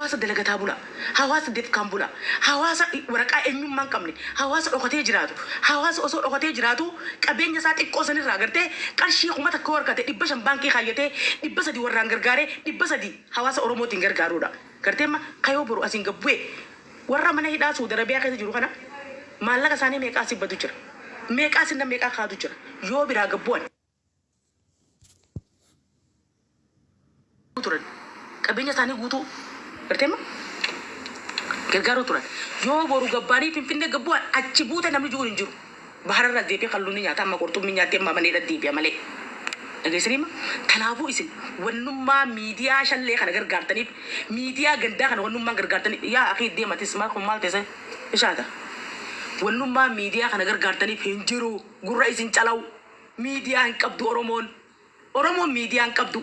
hawaasa dalagataa bula, hawaasa deefkaan bula, hawaasa waraqaa eenyummaan qabne, hawaasa dhokatee jiraatu, hawaasa osoo dhokatee jiraatu qabeenya isaa xiqqoo sanirraa agartee qarshii kuma takka warqate 500 baankii kaayyatee 300 warraan gargaaree 300 hawaasa Oromootiin gargaaruudha. Gartee ma kayoo boru asiin gabbu'e warra mana hidhaa Saudi Arabiyaa keessa jiru kana maallaqa isaanii meeqaa sibbatu jira, meeqaa sinna meeqaa kaatu jira yoo biraa gabbu'an. Qabeenya isaanii guutuu Bertema gargaaru turan yoo boru gabbaanii finfinnee gabbu'an achi buute namni jiru hin jiru bahararra deebi'ee kalluun nyaata amma qurxummii nyaattee amma maneedha deebi'a malee dhageessanii kanaafuu isin wannummaa miidiyaa shallee kana gargaartaniif miidiyaa gandaa kana wannummaa gargaartaniif yaa akhi deematis maal teessa ishaata wannummaa miidiyaa kana gargaartaniif hin jiru gurra isin calaw miidiyaa hin qabdu Oromoon miidiyaa hin qabdu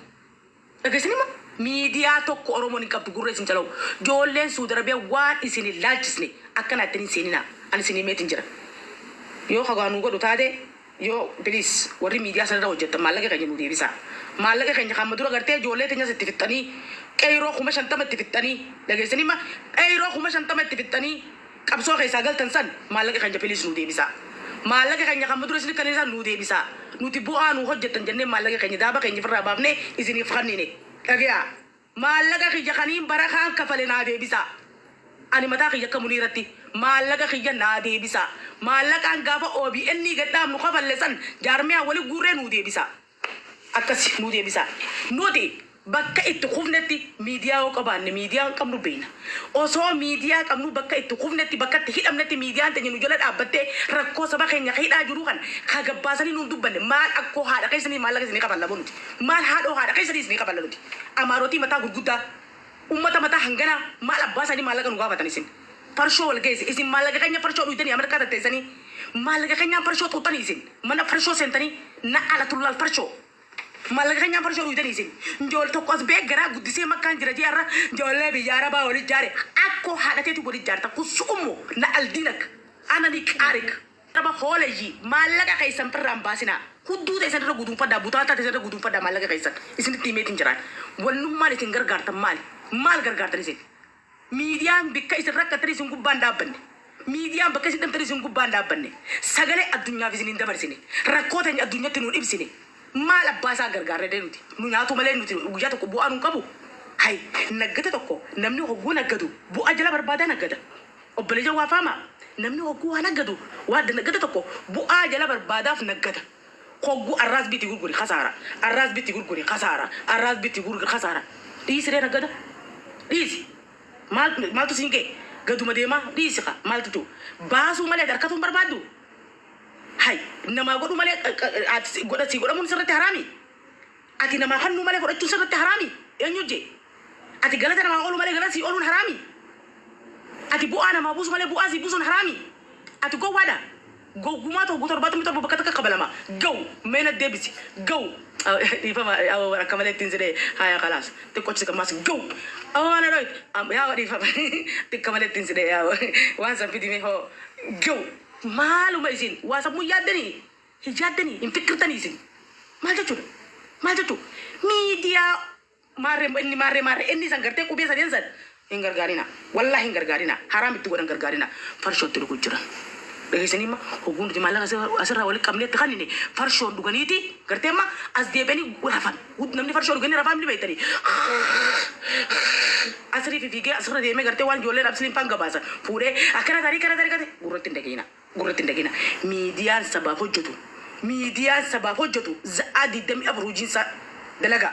dhageessanii miidiyaa tokko Oromoon hin qabdu gurra isin calaw joolleen Saudi Arabiyaa waan isin ilaalchisne akkana ittanii seenina ani isin himeetiin jira yoo hagaanuu godhu taate yoo bilis warri miidiyaa sanarra hojjettan maallaqa keenya nu deebisa maallaqa keenya kan madura gartee joollee teenya itti fixxanii qeyroo 50 itti fixxanii dhageessanii ma qeyroo 50 itti fixxanii qabsoo keessaa galtan san maallaqa keenya bilis nu deebisa maallaqa keenya kan madura isin kan nu deebisa nuti bu'aa nu hojjettan jennee maallaqa keenya daaba keenya firraa baafnee isiniif kannine dhagaa maallaqa kiyya kaniin bara kaan kafale naa deebisa ani mataa kiyya akka muniiratti maallaqa kiyya naa deebisa maallaqaan gaafa OBN gadhaamnu kafalle san jaarmiyaa wali guurree nuu deebisa akkasi nuu deebisa nuti bakka itti kufnetti miidiyaa yoo qabaanne miidiyaa qabnu beena osoo miidiyaa qabnu bakka itti kufnetti bakka itti hidhamnetti miidiyaan teenya nu jala dhaabbattee rakkoo saba keenya hidhaa jiru kan kagabbaasanii nuun dubbanne maal akkoo haadha keessanii maallaqa isinii qaballa bonuti maal haadhoo haadha keessanii isinii qaballa nuti amaarotii mataa gurguddaa ummata mataa hangana maal abbaasanii maallaqa nu gaafatan isin farshoo wal geessi isin maallaqa keenya farshoo dhuytanii Ameerikaa tatteessanii maallaqa keenyaan farshoo xuuxanii isin mana farshoo seentanii na ala tullaal farshoo maallaqa keenyaan farshoo dhuytanii isin njool tokko as beekgaraa guddisee makkaan jira jeerra njoollee biyya arabaa walitti jaare akkoo haadhateetu walitti jaarta kusuummo na aldiinak anani qaarik raba hoolayyi maallaqa keessan firraan baasinaa hudduu teessan irra guduunfadhaa butaataa teessan irra guduunfadhaa maallaqa keessan isinitti himeetiin jiraan wannummaan isin gargaartan maal gargaartan isin miidiyaan bikka isin rakkatanii isin gubbaan dhaabbanne miidiyaan bakka isin dhamtanii isin gubbaan dhaabbanne sagalee addunyaaf isin hin dabarsine rakkoo teenya addunyaatti nuun ibsine maal abbaasaa gargaarre nuti nu nyaatu malee nuti guyyaa tokko bu'aa nuun qabu hay naggata tokko namni hogguu naggatu bu'aa jala barbaadaa naggata obboleeyyan waa faama namni hogguu waa naggatu waa naggata tokko bu'aa jala barbaadaaf naggata hogguu arraas biti gurguri khasaara arraas biti gurguri khasaara arraas biti gurguri khasaara dhiisiree naggata dhiisi maaltu siin kee gaduma deemaa dhiisi ka maaltu baasuu malee darkatuun barbaaddu hay namaa godhu malee godhamuun sirratti haraami ati namaa hannuu malee godhachuun sirratti haraami eenyu je ati galata namaa oolu malee galata sii ooluun haraami ati bu'aa namaa buusu malee bu'aa sii buusuun haraami ati gowwaadha gowwumaa tokko torbaatami torba bakka takka qabalama gaw meena deebisi gaw ifama akka malee ittiin jedhee haya khalaas xiqqoochi kammaas gaw awaana dhoy yaa ifama xiqqa malee ittiin jedhee yaa waan san fidime hoo gaw maaluma isin waa sammuu yaaddanii hin fikirtanii isin maal jechuudha miidiyaa maarree inni san gartee qubee sadeen san hin gargaarina wallaahi hin gargaarina haraam itti godhan gargaarina farshootti dhugu jira dhageessanii ma hogguun nuti maallaqa asirraa walitti qabneetti kannine farshoon dhuganiiti gartee ma as deebi'anii rafan namni farshoo dhuganii rafaan ni beektanii asirii fi fiigee asirra deemee gartee waan ijoolleen absiliin faan gabaasan fuudhee akkana tarii kate gurratti hin dhagina miidiyaan sabaaf hojjetu za'aa 24 hojiinsa dalaga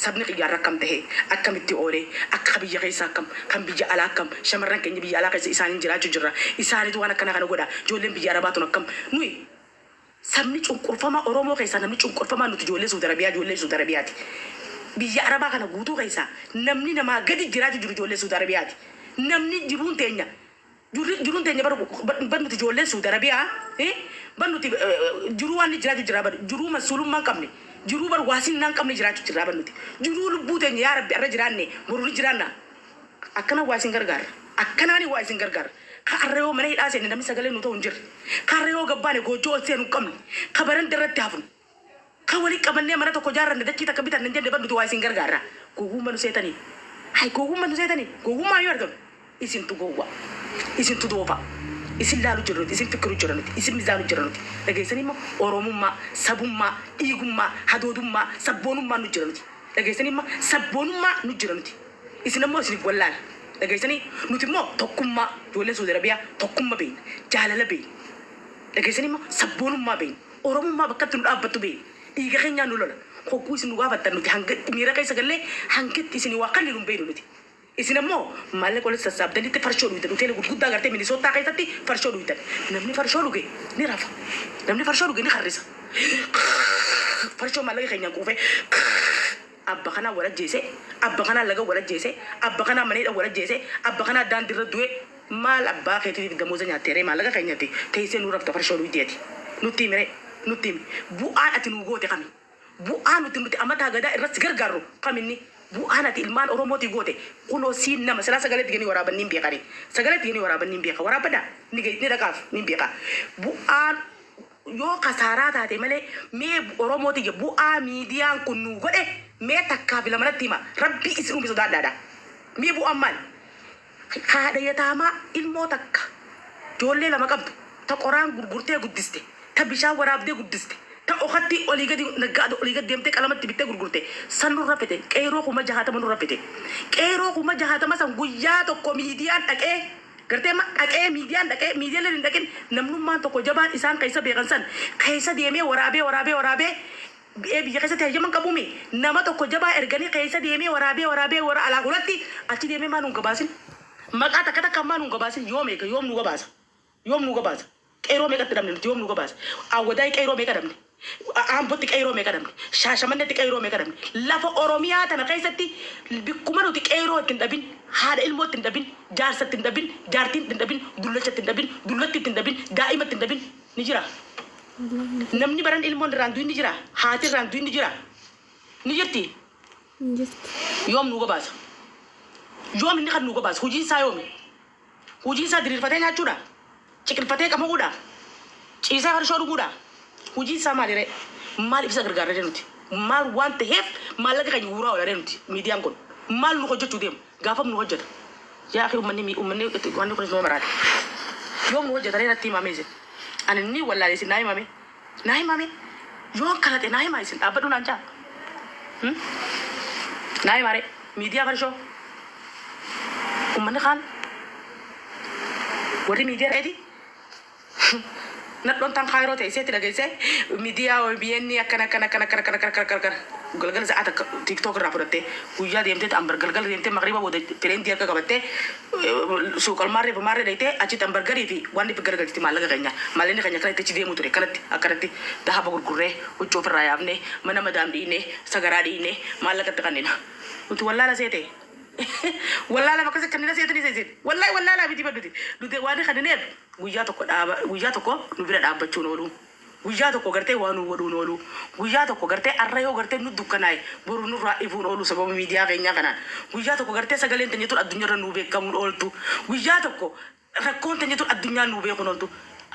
sabni xiyyaarra akkam ta'e akkamitti oolee akka biyya keessa akkam kan biyya alaa akkam shamarran keenya biyya alaa keessa isaaniin jiraachuu jirra isaaniitu waan akkana kana godha ijoolleen biyya arabaatuun akkam nuyi sabni cunqurfamaa Oromoo keessaa namni cunqurfamaa nuti ijoollee Saudi Arabiyaati biyya arabaa kana guutuu keessaa namni namaa gadi jiraachuu jiru ijoollee Saudi Arabiyaati namni jiruun teenya bannuti ijoolleen Saudi Arabiyaa bannuti jiruu waan jiraachuu jira jiruu masuulummaa qabne jiruu barwaasiin naan qabne jiraachuu jira bannuti jiruu lubbuu teenya yaa rabbi arra jiraanne mururi jiraanna akkana waa isin gargaara akkanaani waa isin gargaara ka arrayoo mana hidhaa seenne namni sagalee nu ta'u hin jirre ka arrayoo gabbaane goojoo ol seenu qabne ka baran irratti hafnu ka walii qabannee mana tokko jaarranne dachii takka bitanne hin jenne bannuti waa isin gargaara gowwummaa nu seetanii hay gowwummaa nu seetanii gowwummaa yoo argamu isintu gowwa isintu doofa isin laalu jirra nuti isin fikkiru jirra nuti isin mizaanu jirra nuti dhageessanii immoo oromummaa sabummaa dhiigummaa hadoodummaa sabboonummaa nu jira nuti dhageessanii immoo sabboonummaa nu jira nuti isin ammoo isiniif wallaala dhageessanii nuti immoo tokkummaa ijoolleen Saudi Arabiyaa tokkummaa beekna jaalala beekna dhageessanii immoo sabboonummaa beekna oromummaa bakkatti nu dhaabbattu beekna dhiiga keenyaa nu lola hogguu isin nu gaafattan nuti hanga miira keessa gallee hangitti isin waa kan nu beeknu nuti isin ammoo maallaqa walitti sassaabdanitti farshoo dhuytan hoteela gurguddaa gartee Minisootaa keessatti farshoo dhuytan namni farshoo dhuge ni rafa namni farshoo dhuge ni harrisa farshoo maallaqa keenyaan quufee abba kanaa wal ajjeese abba kanaa laga wal ajjeese abba kanaa maneedha wal ajjeese abba kanaa daandirra du'e maal abbaa keetiif damooza nyaatteeree maallaqa keenyatti teessee nu rafta farshoo dhuyteeti nutti himire nutti himi bu'aan ati nu goote kami bu'aan nuti amataa gadaa irratti gargaarru kaminni bu'aan ati ilmaan Oromooti goote kunoo siin nama silaa sagaleetti ganii waraaban niin beekani sagaleetti ganii waraaban niin beeka waraabada ni dhaqaaf niin beeka bu'aan yoo kasaaraa taate malee mee Oromooti bu'aa miidiyaan kun nu godhe mee takkaa fi lamanatti hima rabbii isin uume sodaadhaadha mee bu'aan maal haadha yataamaa ilmoo takka ijoollee lama qabdu ta qoraan gurgurtee guddiste ta bishaan waraabdee guddiste ta okhatti olii gadi naggaadha olii gadi deemtee qalamatti bittee gurgurte san nurra fete qeeroo kuma jahatama nurra fete qeeroo kuma jahatama san guyyaa tokko miidiyaan dhaqee gartee dhaqee miidiyaan dhaqee miidiyaan hin dhaqin namnummaan tokko jabaan isaan keessa beekan san keessa deemee waraabee biyya keessatti hayyaman qabumi nama tokko jabaa erganii keessa deemee waraabee wara alaa hulatti achi deemee maan hun gabaasin maqaa takka takka maan hun gabaasin yoom nu gabaasa qeeroo meeqatti dhabne nuti yoom nu gabaasa awwadaay qeeroo meeqa dhabne Ambotti qeeroo meeqa dhabne shaashamannetti qeeroo meeqa dhabne lafa Oromiyaa tana keessatti bikkuma nuti qeeroo ittiin dhabin haadha ilmoo ittiin dhabin jaarsa ittiin dhabin jaartiin ittiin dhabin dullacha ittiin dhabin dullatti ittiin dhabin daa'ima ittiin dhabin ni jira namni baran ilmoon irraan du'in ni jira haati irraan du'in ni jira ni jirti yoom nu gabaasa yoom inni kan nu gabaasa hojiin isaa diriirfatee nyaachuudha ciqilfatee qamuudha ciisee farshoo dhuguudha hujii isaa maaliree maal ibsa gargaarree nuti maal waan ta'eef maallaqa keenya guuraa oolaa nuti miidiyaan kun maal nu hojjechuu deemu gaafam nu hojjeta yaa akhi ummanni wanni kunis numa maraate yoom nu hojjetanii natti himamee isin ani ni wallaalee isin naa himame yoon kalate naa himaa isin dhaabbadhu naan jaa naa himaare miidiyaa farshoo ummanni kaan warri miidiyaa reeti nadon tan khairo te seti lagese media o bienni akana galgal saat TikTok raporate kuya demte ambar galgal demte magriba bode tren dia ka kabate sukal mare dete aci tambar gari fi wandi pe galgal ti malaga kanya maleni kanya kala te ci demu ture kalati akarati da haba gurgure ucco ferra yamne mana madam di ne sagara di ne malaga takanina utu wallala sete wallala makase kanina sete ni sete wallala biti baduti lute wani khadine guyyaa tokko nu bira dhaabbachuun oolu guyyaa tokko gartee waan nu godhuun oolu guyyaa tokko gartee arra yoo gartee nu dukkanaay boru nurraa ifuun oolu sababa miidiyaa keenyaa kanaan guyyaa tokko gartee sagaleen teenyatuun addunyaarra nu beekamuun ooltu guyyaa tokko rakkoon teenyatuun addunyaa nu beekuun ooltu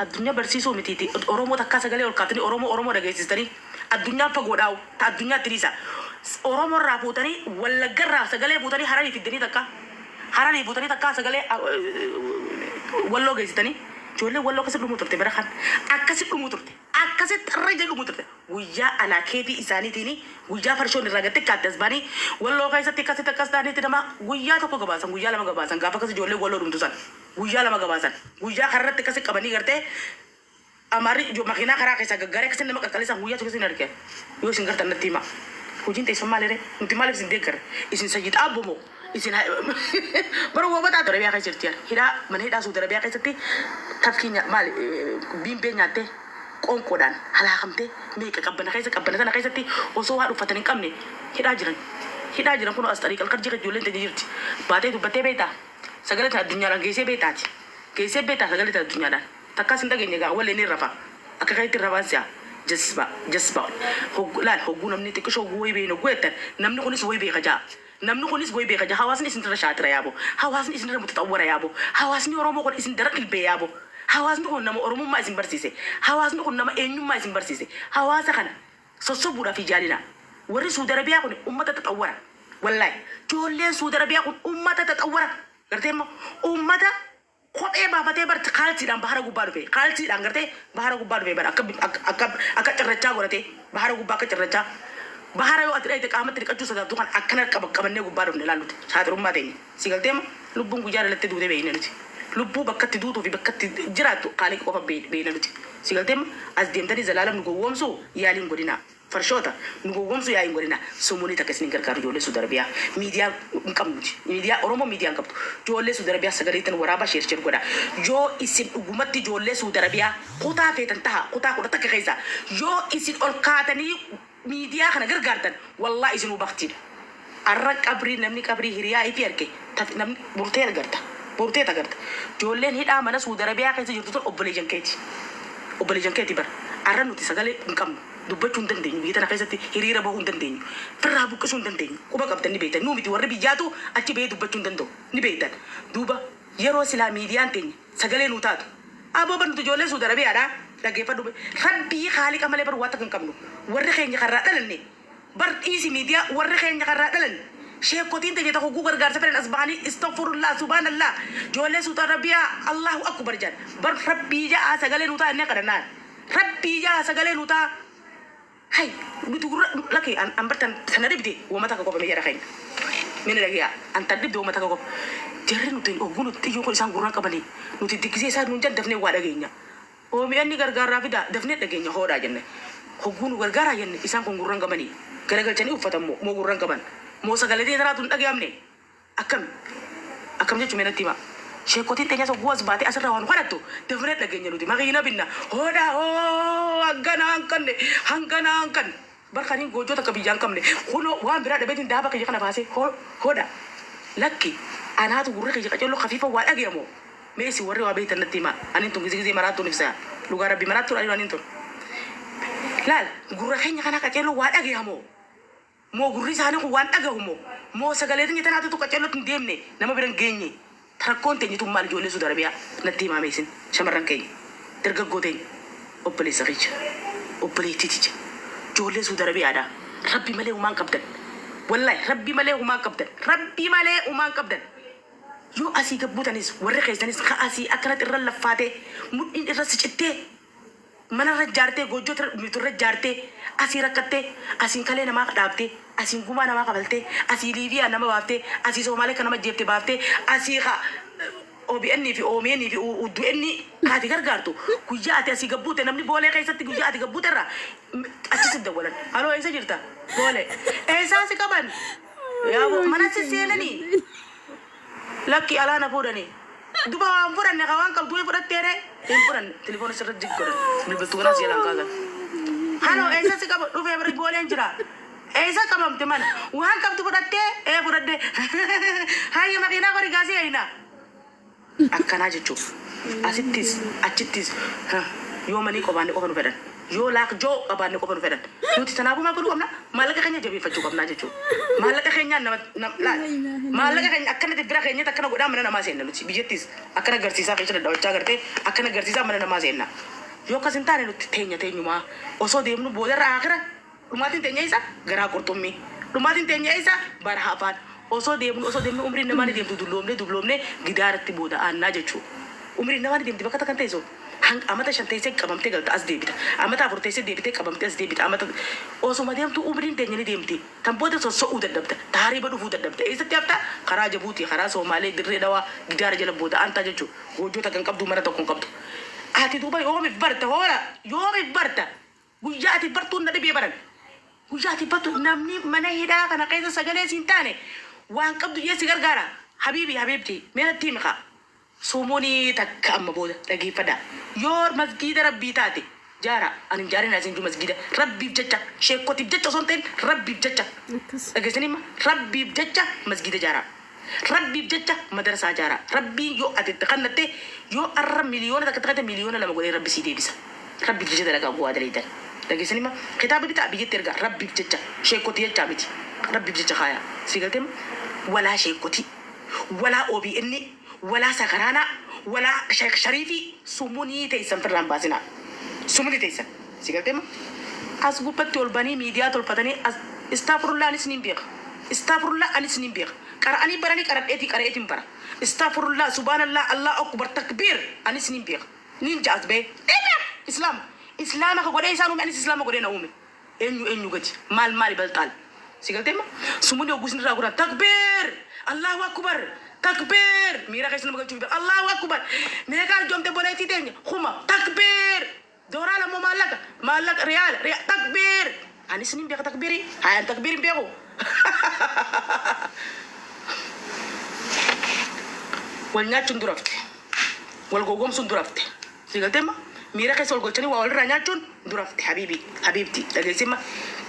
addunyaa barsiisuu mitiiti Oromoo takkaa sagalee ol kaatanii Oromoo dhageessistanii addunyaan fagoodhaawu ta addunyaatti dhiisa Oromoo irraa fuutanii Wallaggarraa sagalee fuutanii Hararii fuutanii takkaa sagalee Walloo geessitanii ijoollee Walloo akkasitti dhumuu turte bira kan akkasitti dhumuu turte akkasitti tarree dhumuu turte guyyaa alaakeetii isaaniitiin guyyaa farshoon irraa gattee kaattas baanii Walloo keessatti akkasitti akkas ta'aniitti nama guyyaa tokko gabaasan guyyaa lama gabaasan gaafa akkas ijoollee Walloo dhumtu san guyyaa lama gabaasan guyyaa karratti akkasitti qabanii gartee amaarri makiinaa karaa keessaa gaggaaree akkasitti nama qalqalisan guyyaa tokko isin argee yoo isin gartan natti hima hojiin teessan maaliree nuti maaliif isin deeggarre isin sayyid abbomoo isin baru wabata Arabiyaa keessatti hidhaa mana hidhaa Saudi Arabiyaa keessatti tafkinya maal biimbee nyaattee qoonqoodhaan halaakamtee meeqa qabbana sana keessatti osoo waa dhufatan hin qabne hidhaa jiran kun as xariiqal kan jira ijoolleen ta'e jirti baatee dubbattee beektaa sagalee addunyaadhaan geessee beektaa sagalee addunyaadhaan takkaas hin dhageenye gaa wallee ni rafa akka kaitti rafaan si'a jasba hogguu namni xiqqishoo hogguu wayii beeknu guetan namni kunis wayii beeka jaa namni kunis wayii beeka jaa hawaasni isin irra shaatira yaabo hawaasni isin irra mutataawwara yaabo hawaasni Oromoo kun isin dara dhilbee yaabo hawaasni kun nama Oromummaa isin barsiise hawaasni kun nama eenyummaa isin barsiise hawaasa kana sossobuudhaaf ijaalina warri Saudi Arabiyaa kun ummata tataawwara والله جولين سود ربيع أمتا تتأورا قرتي ما أمتا kophee baafatee barti qaaltiidhaan bahara gubbaa dhufe qaaltiidhaan gartee bahara gubbaa dhufe bara akka cirrachaa godhatee bahara gubbaa akka cirrachaa bahara yoo ati dhayite qaamatti dhiqachuu sodaattu kan akkana qabannee gubbaa dhufne ilaalluti saaxirummaa teenya si galteema lubbuun guyyaa dhalatti duute beeyne nuti lubbuu bakkatti duutuu fi bakkatti jiraattu qaalii qofa beeyne nuti si galteema as deemtanii zalaalam nu gowwoomsuu yaaliin godinaa farshoota nu gowwoomsuu yaaliin godinaa sumuunii takka isiniin gargaaru ijoollee Suudi Arabiyaa miidiyaa hin qabnuti miidiyaa Oromoo miidiyaa hin qabdu ijoollee Suudi Arabiyaa sagaleetan waraabaa sheercheer godha yoo isin dhugumatti ijoollee Suudi Arabiyaa kutaa feetan taha kutaa kudha takka keessa yoo isin ol kaatanii miidiyaa kana gargaartan wallaa isinuu baktiidha arra qabrii namni qabrii hiriyaa ifi arge namni burtee agarta ijoolleen hidhaa mana Suudi Arabiyaa keessa jirtu tun obboleeyyan keeti bara arra nuti sagalee hin qabnu dubbachuu hin dandeenyu biyya tana keessatti hiriira bahuu hin dandeenyu firraa buqqisuu hin dandeenyu quba qabdan ni beektan nuu miti warri biyyaatu achi bahee dubbachuu hin danda'u ni beektan duuba yeroo silaa miidiyaan teenya sagalee nuu taatu aboo bar nuti ijoollee Suudi Arabiyaadha dhaggeeffadhu rabbii haaliqa malee bar waa takka hin qabnu warri keenya karraa dhalanne bar dhiisi miidiyaa warri keenya karraa dhalanne sheekotiin teenya tokko guu gargaarsa fedhan asbaanii istaghfirullah subhanallah ijoollee Suudi Arabiyaa Allahu akbar jedhan bar rabbii ja'a sagalee nuu ta'a inni kadhannaan rabbii ja'a sagalee nuu ta'a hay nuti gurra laki an bartan sana dibde wama taka kopa meyara khayn min lagi ya an tadibde wama taka kopa jarri nuti ogunu tiyo ko isan gurran kabali nuti dikise sa nun dafne wada genya o mi anni gargara fida dafne da genya hoda jenne ogunu gargara yenne isan ko gurran kabani garagal tani ufatan mo gurran kaban mo sagale de ratun dagi amne akam je chumena tima sheekotiin teenya soo guwas baatee asirraa waan kadhattu dafnee dhageenya nuti maqina binna hoda hangana hankan barkaniin goojota akka biyyaan qabne kuno waan biraa dhabeetiin daaba kiyya kana baasee hoda lakki anaatu gurra kiyya qacello khafiifa waa dhageemo meesi warri waa beektan natti hima anin tun gizigizee maraattuun ibsaa dhugaa rabbi maraattuun adiin anin tun laal gurra keenya kana qacello waa dhageemo moo gurri isaanii kun waan dhagahumo moo sagaleetiin tanaatu tu qacello tun deemne nama biran geenye تركون تاني توم مال جولة سودارا بيا نتي ما ميسين شمران كي ترجع قدين أبلي سريج أبلي تيجي جولة سودارا بيا دا ربي ملأ ومان كبدن والله ربي ملأ ومان كبدن يو أسي كبوتانيس ورقة تانيس خاسي أكلت الرل لفاته مد إن الرس شتى mana rajarte gojo mitur rajarte asira katte asin kale nama kadabte asin kuma nama kabalte asi livia nama bafte asi somale kana majefte bafte asi kha obi anni fi omeni fi udu anni hadi gargartu kujati asi gabbute namni bole kaysatti kujati gabbute ra achi sidda walan alo esa jirta bole esa si kaban ya mana si selani laki ala na fudani duba furan ne kawan kal duwe furat tere furan telepon sir jikko bil betu kana sialan kaga halo esa si kaban du febar bole njira esa kabam teman wan kam tu furat te furat de hayi makina ko rigasi aina akkana jechu asittis yo mani ko bande ko fanu fedan yo lak jo abane ko fanu fedan nuti tanabu ma ko amna malaka kanya jabi faccu ko amna jechu malaka kanya na la malaka kanya akkana de bira kanya takana goda mana nama senna nuti bijettis akkana gartisa kayta da wacca garte akkana gartisa mana nama senna yo kasintane nuti tenya ma oso demnu bodara akhira dumatin tenya isa gara kurtummi dumatin tenya isa barhafat oso demnu umri namani dem dublomne gidaratti boda anna jechu umri namani dem bakata kan teso hang amata shantese qabamte galta as debita amata furtese debite qabamte as debita amata oso madem tu umri tenya ni demti tamboda so udadabta tari badu udadabta isatti afta khara jabuti khara somale dirre dawa gidar jala boda anta jechu gojo ta kan qabdu marata kon qabdu ati dubai yomi barta gujati bartu na debi baran gujati bartu namni mana hida kana kaisa sagale sintane وان قبض يسي غرغارا حبيبتي ميرا تيمخا سوموني تك أما بودا لقي فدا يور مسجد ربي تاتي جارا أنا جاري نازين جو مسجد ربي بجتشا شيكوتي بجتشا صنتين ربي بجتشا أجسني ما ربي بجتشا مسجد جارا ربي بجتشا مدرسة جارا ربي يو أتتقنته يو أرم مليون تكتقت مليون لما قولي ربي سيدي بيسا ربي بجتشا لقا قوة دليدان أجسني ما كتابي بتا بيجي ترجع ربي بجتشا شيكوتي يجابتي ربي بجتشا خايا سيقلتم ولا شيكوتي ولا أوبي إني ولا سكرانا ولا شيخ شريفي سموني تيسن في الرامبازنا سموني تيسن سيقلتم أسقوبت تولباني ميديا تولبتني استغفر الله نسنين بيخ Astaghfirullah anis nimbir. Kara ani barani kara eti bara. Astaghfirullah subhanallah Allah akbar takbir anis nimbir. Nin jazbe. Islam. Islam ka gode isanu anis Islam gode na umi. Enyu gati. Mal baltal. Sigaltema. Sumuni ogusin ra gura takbir. Allahu akbar. Takbir. Mira kaisna magal chumbe. Allahu akbar. Negar jomte boleti tenya. Khuma takbir. Dora la mo malak real takbir. Anis nimbir takbiri. Hayan takbir biako. wal nyachun durafte wal gogom sun durafte sigaltema mira kay sol golchani wal ranyachun durafte habibti dagesima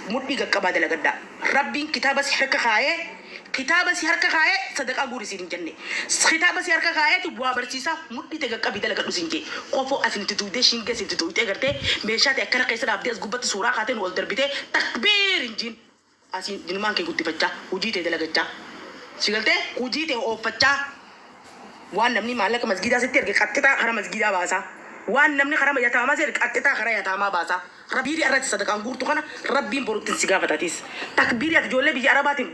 muddi gakaba de lagadda rabbin kitabas harka khaye sadaqa guri sin janne kitabas harka khaye tu bua barsisa muddi te gakabi de lagadu sinje qofo afinti tu de shinge sinti tu te garte meshate akara kaysara abdes gubat sura khaten wal darbite takbir injin asin dinman ke gutti facca ujite de lagacca sigalte ujite o facca wan namni malaka masjida se terge qattita khara masjida basa wan namni khara yatama se qattita khara yatama basa rabiri arrat sadaqa ngurtu kana rabbin borutin sigafatatis takbir ya jolle bi arabatin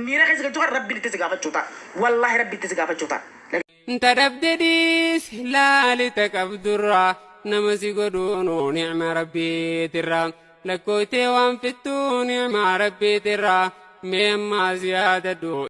mira kay sigatu rabbi tisgafachuta wallahi rabbi tisgafachuta انت دبدديس لا لتكبدرا نمسي قدونو نعم ربي ترى لكوتي وانفتو نعم ربي ترى مما زيادة دو